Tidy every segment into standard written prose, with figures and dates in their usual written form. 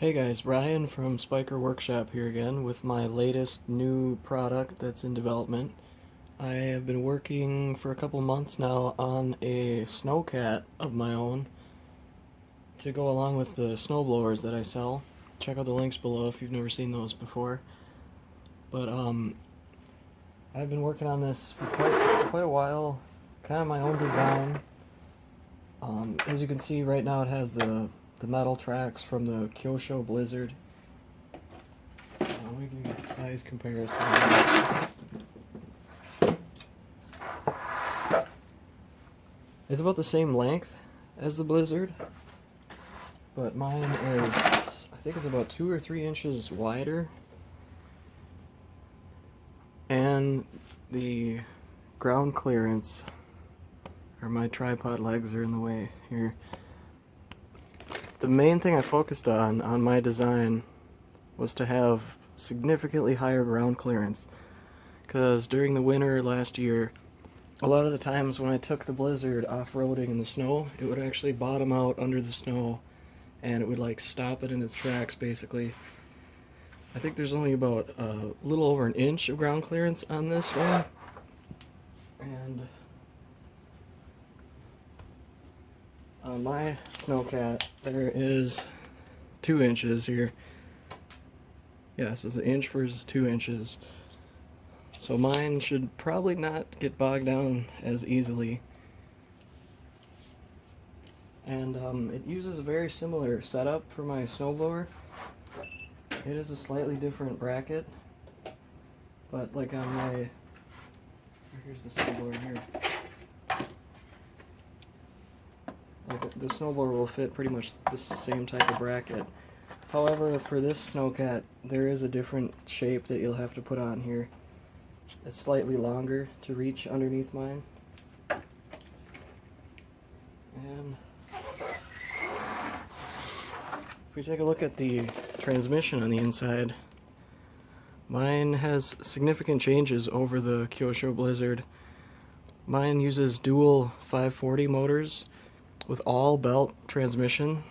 Hey guys, Ryan from Spyker Workshop here again with my latest new product that's in development. I have been working for a couple months now on a Snowcat of my own to go along with the snowblowers that I sell. Check out the links below if you've never seen those before. But I've been working on this for quite a while, kind of my own design. As you can see right now, it has the metal tracks from the Kyosho Blizzard. Let me give you a size comparison. It's about the same length as the Blizzard, but mine is, I think it's about 2 or 3 inches wider, and the ground clearance, or my tripod legs are in the way here. The main thing I focused on my design was to have significantly higher ground clearance, because during the winter last year, a lot of the times when I took the Blizzard off-roading in the snow, it would actually bottom out under the snow and it would like stop it in its tracks basically. I think there's only about a little over an inch of ground clearance on this one, and on my Snowcat, there is 2 inches here. Yeah, so it's an inch versus 2 inches. So mine should probably not get bogged down as easily. And it uses a very similar setup for my snowblower. It is a slightly different bracket, but like on my, here's the snowblower here. Like the snowblower will fit pretty much the same type of bracket. However, for this Snowcat, there is a different shape that you'll have to put on here. It's slightly longer to reach underneath mine. And if we take a look at the transmission on the inside, mine has significant changes over the Kyosho Blizzard. Mine uses dual 540 motors with all belt transmission.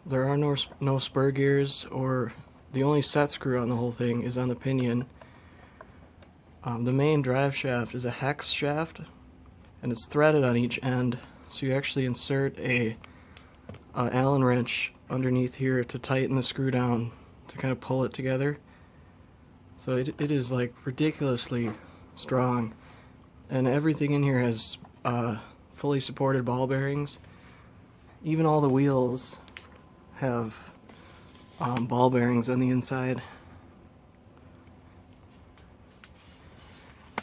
There are no spur gears, or the only set screw on the whole thing is on the pinion. The main drive shaft is a hex shaft, and it's threaded on each end, so you actually insert a Allen wrench underneath here to tighten the screw down to kind of pull it together. So it is like ridiculously strong, and everything in here has fully supported ball bearings. Even all the wheels have ball bearings on the inside.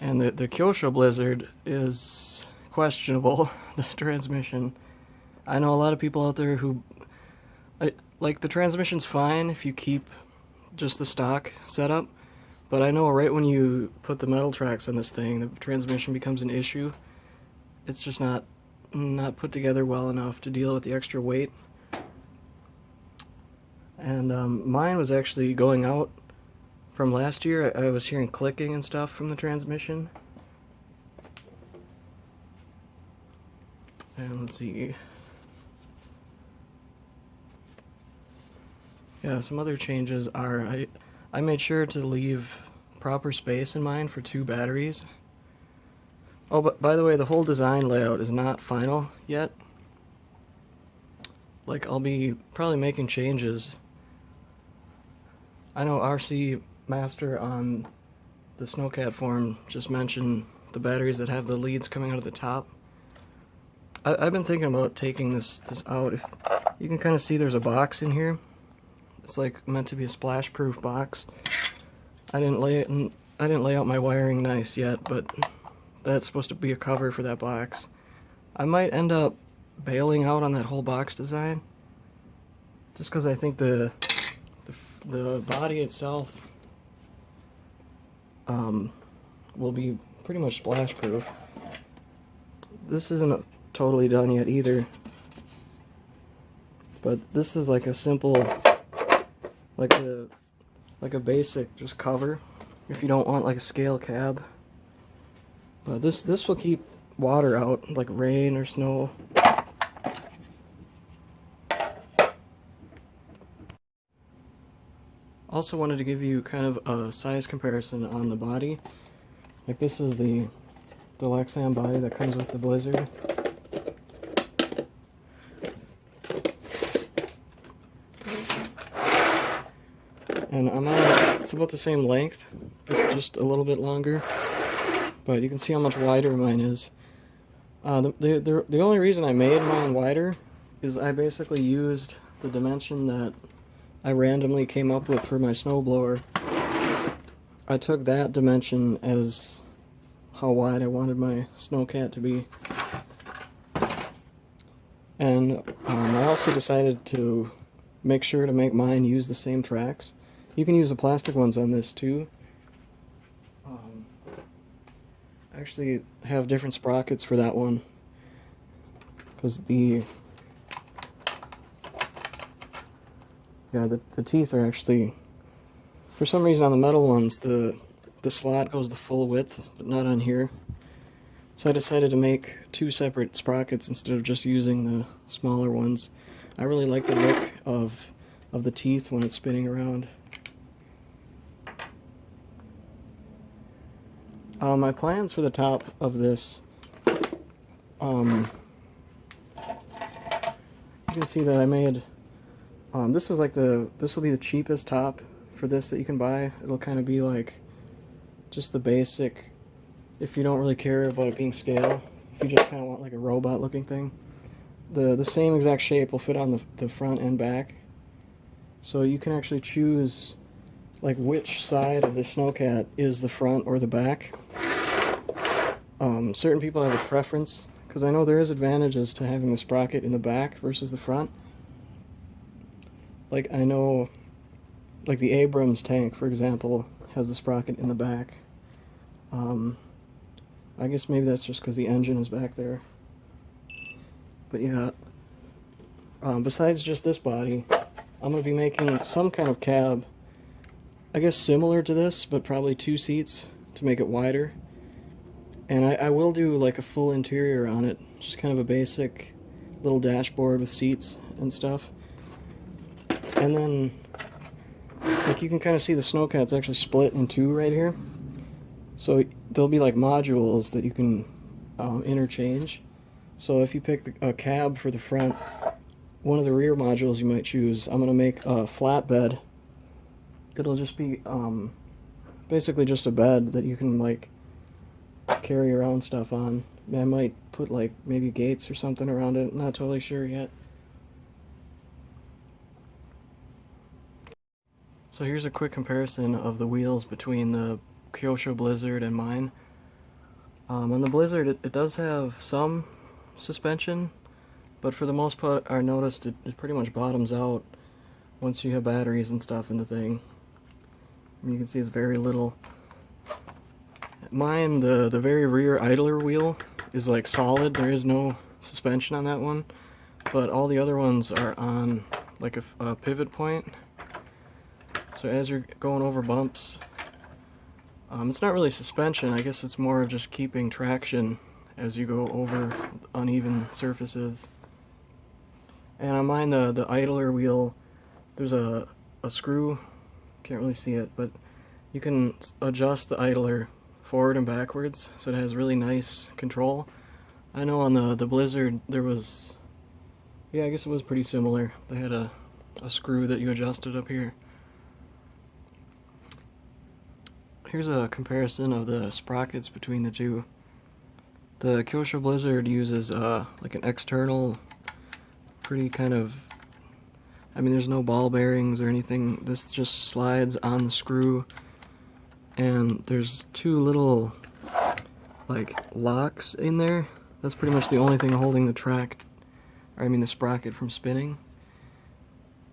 And the Kyosho Blizzard is questionable, the transmission. I know a lot of people out there who, like, the transmission's fine if you keep just the stock setup, but I know right when you put the metal tracks on this thing, the transmission becomes an issue. It's just not put together well enough to deal with the extra weight. And mine was actually going out from last year. I was hearing clicking and stuff from the transmission. And let's see. Yeah, some other changes are I made sure to leave proper space in mine for 2 batteries. Oh, but by the way, the whole design layout is not final yet. Like, I'll be probably making changes. I know RC Master on the Snowcat forum just mentioned the batteries that have the leads coming out of the top. I've been thinking about taking this out. If you can kind of see, there's a box in here. It's like meant to be a splash-proof box. I didn't lay out my wiring nice yet, but that's supposed to be a cover for that box. I might end up bailing out on that whole box design, just because I think the body itself will be pretty much splash proof. This isn't totally done yet either, but this is like a simple, like a basic just cover if you don't want like a scale cab. But this will keep water out, like rain or snow. Also wanted to give you kind of a size comparison on the body. Like this is the Lexan body that comes with the Blizzard. And it's about the same length. It's just a little bit longer, but you can see how much wider mine is. The only reason I made mine wider is I basically used the dimension that I randomly came up with for my snowblower. I took that dimension as how wide I wanted my Snowcat to be. And I also decided to make sure to make mine use the same tracks. You can use the plastic ones on this too. I actually have different sprockets for that one, because the teeth are actually, for some reason on the metal ones, the slot goes the full width, but not on here. So I decided to make two separate sprockets instead of just using the smaller ones. I really like the look of the teeth when it's spinning around. My plans for the top of this, you can see that I made, this will be the cheapest top for this that you can buy. It'll kind of be like just the basic, if you don't really care about it being scale, if you just kind of want like a robot looking thing. The same exact shape will fit on the front and back. So you can actually choose like which side of the Snowcat is the front or the back. Certain people have a preference, because I know there is advantages to having the sprocket in the back versus the front. Like I know, like the Abrams tank, for example, has the sprocket in the back. I guess maybe that's just because the engine is back there. But yeah, besides just this body, I'm going to be making some kind of cab, I guess similar to this, but probably 2 seats to make it wider. And I will do like a full interior on it, just kind of a basic little dashboard with seats and stuff. And then, like you can kind of see the Snowcat's actually split in 2 right here. So there'll be like modules that you can interchange. So if you pick a cab for the front, one of the rear modules you might choose, I'm going to make a flatbed. It'll just be basically just a bed that you can like carry around stuff on. I might put like maybe gates or something around it, not totally sure yet. So here's a quick comparison of the wheels between the Kyosho Blizzard and mine. On the Blizzard it does have some suspension, but for the most part I noticed it pretty much bottoms out once you have batteries and stuff in the thing. You can see it's very little. Mine, the very rear idler wheel is like solid. There is no suspension on that one, but all the other ones are on like a pivot point. So as you're going over bumps, it's not really suspension. I guess it's more of just keeping traction as you go over uneven surfaces. And on mine, the idler wheel, there's a screw. Can't really see it, but you can adjust the idler forward and backwards, so it has really nice control. I know on the Blizzard there was, yeah, I guess it was pretty similar. They had a screw that you adjusted up here. Here's a comparison of the sprockets between the two. The Kyosho Blizzard uses like an external, pretty kind of, I mean there's no ball bearings or anything. This just slides on the screw, and there's 2 little like locks in there. That's pretty much the only thing holding the track, or I mean the sprocket, from spinning.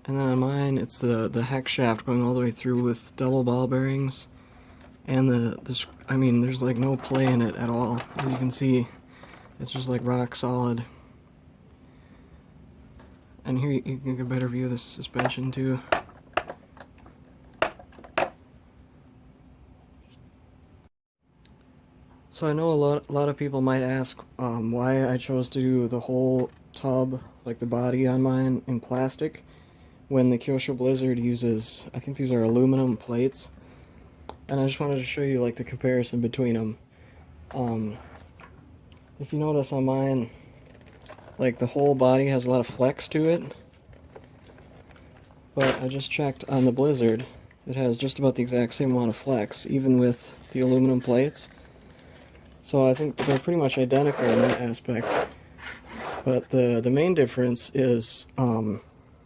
And then on mine it's the hex shaft going all the way through with double ball bearings. And I mean there's like no play in it at all. As you can see, it's just like rock solid. And here you can get a better view of the suspension too. So I know a lot of people might ask why I chose to do the whole tub, like the body on mine, in plastic, when the Kyosho Blizzard uses, I think these are aluminum plates, and I just wanted to show you like the comparison between them. If you notice on mine, like the whole body has a lot of flex to it, but I just checked on the Blizzard, it has just about the exact same amount of flex, even with the aluminum plates. So I think they're pretty much identical in that aspect. But the main difference is when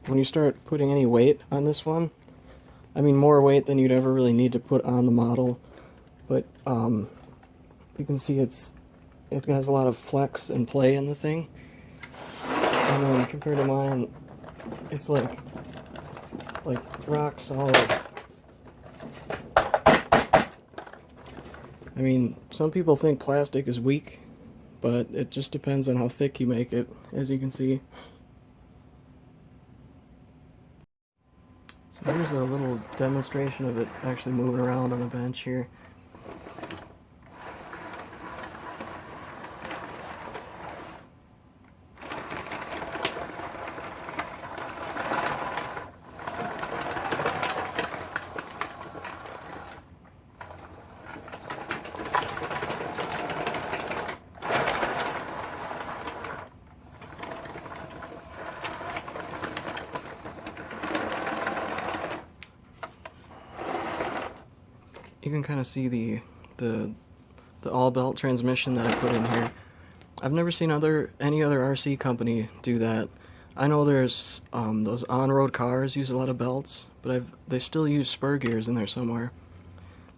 you start putting any weight on this one, I mean more weight than you'd ever really need to put on the model, but you can see it has a lot of flex and play in the thing. And then compared to mine, it's like rock solid. I mean, some people think plastic is weak, but it just depends on how thick you make it, as you can see. So here's a little demonstration of it actually moving around on the bench here. You can kind of see the all-belt transmission that I put in here. I've never seen any other RC company do that. I know there's those on-road cars use a lot of belts, but they still use spur gears in there somewhere.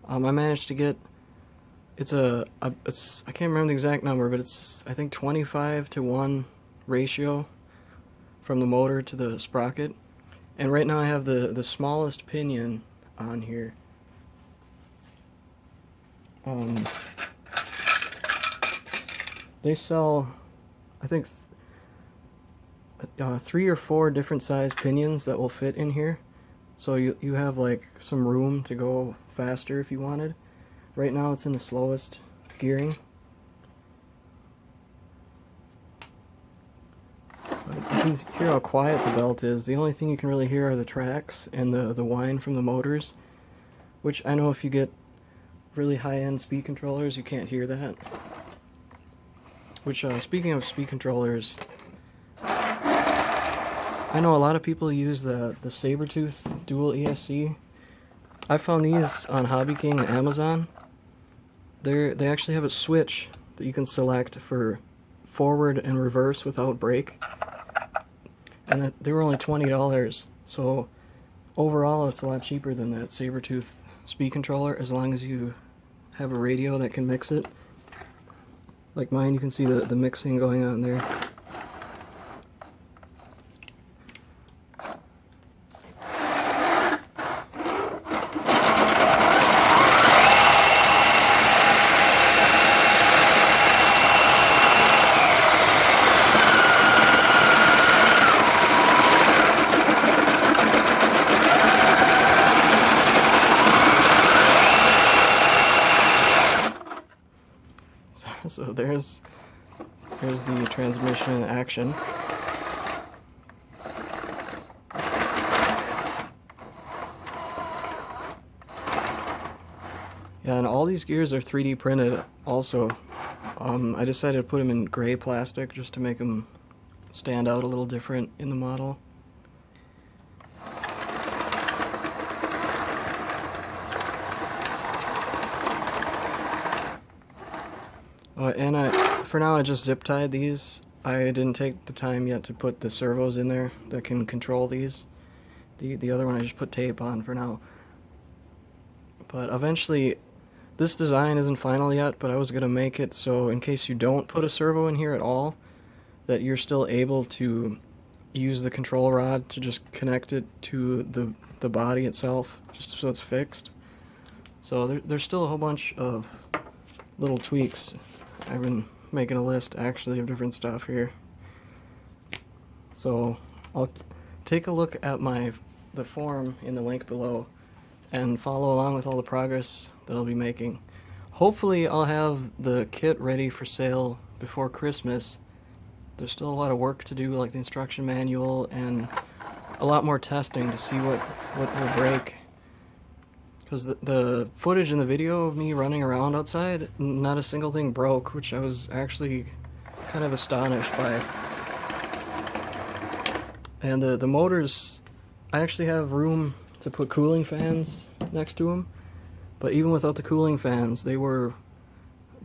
I managed to get I can't remember the exact number, but it's I think 25-to-1 ratio from the motor to the sprocket. And right now I have the smallest pinion on here. They sell, I think, 3 or 4 different size pinions that will fit in here. So you have like some room to go faster if you wanted. Right now it's in the slowest gearing. But you can hear how quiet the belt is. The only thing you can really hear are the tracks and the whine from the motors, which I know if you get really high-end speed controllers, you can't hear that. Which, speaking of speed controllers, I know a lot of people use the Sabertooth dual ESC. I found these on Hobby King and Amazon. They actually have a switch that you can select for forward and reverse without brake. And they were only $20, so overall it's a lot cheaper than that Sabertooth speed controller, as long as you have a radio that can mix it. Like mine, you can see the mixing going on there. So there's the transmission in action. Yeah, and all these gears are 3D printed also. I decided to put them in gray plastic just to make them stand out a little different in the model. And for now I just zip tied these. I didn't take the time yet to put the servos in there that can control these. The other one I just put tape on for now. But eventually, this design isn't final yet, but I was going to make it so in case you don't put a servo in here at all, that you're still able to use the control rod to just connect it to the body itself, just so it's fixed. So there's still a whole bunch of little tweaks. I've been making a list actually of different stuff here. So I'll take a look at the forum in the link below and follow along with all the progress that I'll be making. Hopefully I'll have the kit ready for sale before Christmas. There's still a lot of work to do, like the instruction manual and a lot more testing to see what will break. Because the footage in the video of me running around outside, not a single thing broke, which I was actually kind of astonished by. And the motors, I actually have room to put cooling fans next to them, but even without the cooling fans, they were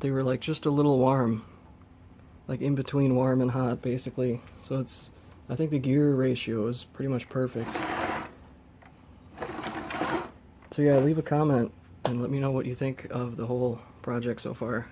like just a little warm, like in between warm and hot, basically. So I think the gear ratio is pretty much perfect. So yeah, leave a comment and let me know what you think of the whole project so far.